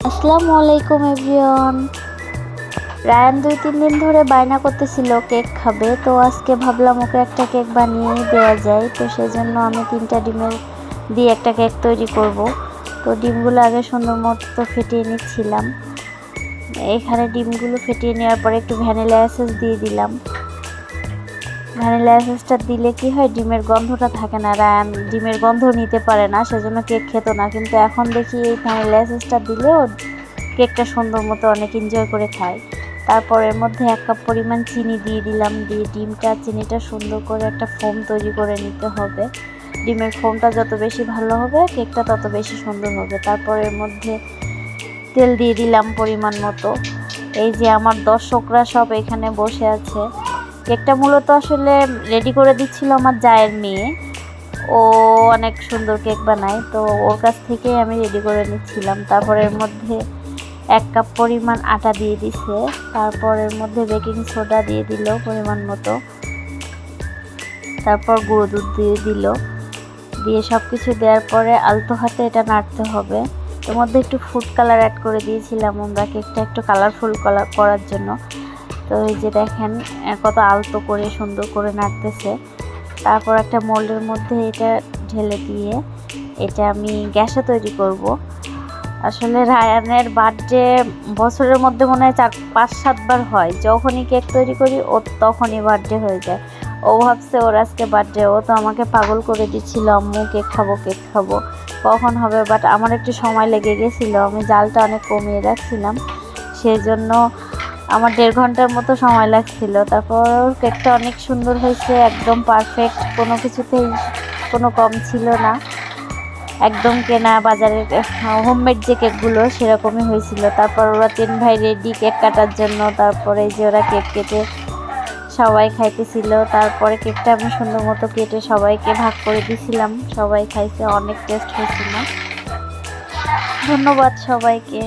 আসসালামু আলাইকুম everyone. Ryan 2-3 দিন ধরে বায়না করতেছিল কেক খাবে, তো আজকে ভাবলাম ওকে একটা কেক বানিয়েই দেওয়া যায়। তো সেজন্য আমি 3টা ডিমের দিয়ে একটা কেক তৈরি করব। তো ডিমগুলো আগে সুন্দর মতো ফেটিয়ে নিচ্ছিলাম। এখানে ডিমগুলো ফেটিয়ে নেওয়ার পরে একটু ভ্যানিলা এসেন্স দিয়ে দিলাম। ভ্যানিলা এসেন্সটা দিলে কি হয়, ডিমের গন্ধটা থাকে না, রায়ান ডিমের গন্ধ নিতে পারে না, সেজন্য কেক খেত না। কিন্তু এখন দেখি এই ভ্যানিলা এসেন্সটা দিলেও কেকটা সুন্দর মতো অনেক এনজয় করে খায়। তারপর এর মধ্যে 1 কাপ পরিমাণ চিনি দিয়ে দিলাম। দিয়ে ডিমটা চিনিটা সুন্দর করে একটা ফোম তৈরি করে নিতে হবে। ডিমের ফোমটা যত বেশি ভালো হবে কেকটা তত বেশি সুন্দর হবে। তারপর এর মধ্যে তেল দিয়ে দিলাম পরিমাণ মতো। এই যে আমার দর্শকরা সব এখানে বসে আছে। কেকটা মূলত আসলে রেডি করে দিচ্ছিল আমার জায়ের মেয়ে। ও অনেক সুন্দর কেক বানায়, তো ওর কাছ থেকে আমি রেডি করে নিচ্ছিলাম। তারপর এর মধ্যে 1 কাপ পরিমাণ আটা দিয়ে দিছে। তারপর এর মধ্যে বেকিং সোডা দিয়ে দিল পরিমাণ মতো। তারপর গুঁড়ো দুধ দিয়ে দিল। দিয়ে সব কিছু দেওয়ার পরে আলতো হাতে এটা নাড়তে হবে। এর মধ্যে একটু ফুড কালার অ্যাড করে দিয়েছিলাম আমরা কেকটা একটু কালারফুল করার জন্য। তো এই যে দেখেন কত আলতো করে সুন্দর করে নাড়তেছে। তারপর একটা মোল্ডের মধ্যে এটা ঢেলে দিয়ে এটা আমি গ্যাসে তৈরি করব। আসলে রায়ানের বার্থডে বছরের মধ্যে মনে হয় 4-5-7 বার হয়। যখনই কেক তৈরি করি ও তখনই বার্থডে হয়ে যায়। ও ভাবছে ওর আজকে বার্থডে, ও তো আমাকে পাগল করে দিচ্ছিল, আম্মু কেক খাবো কখন হবে। বাট আমার একটু সময় লেগে গেছিলো, আমি জালটা অনেক কমিয়ে রাখছিলাম, সেই জন্য আমার 1.5 ঘন্টার মতো সময় লাগছিল। তারপর কেকটা অনেক সুন্দর হয়েছে, একদম পারফেক্ট, কোনো কিছুতেই কোনো কম ছিল না। একদম কেনা বাজারের হোমমেড যে কেকগুলো সেরকমই হয়েছিল। তারপর ওরা 3 ভাই রেডি কেক কাটার জন্য। তারপরে যে ওরা কেক কেটে সবাই খাইতেছিল। তারপরে কেকটা আমি সুন্দর মতো কেটে সবাইকে ভাগ করে দিয়েছিলাম, সবাই খাইছে, অনেক টেস্ট হয়েছিল। ধন্যবাদ সবাইকে।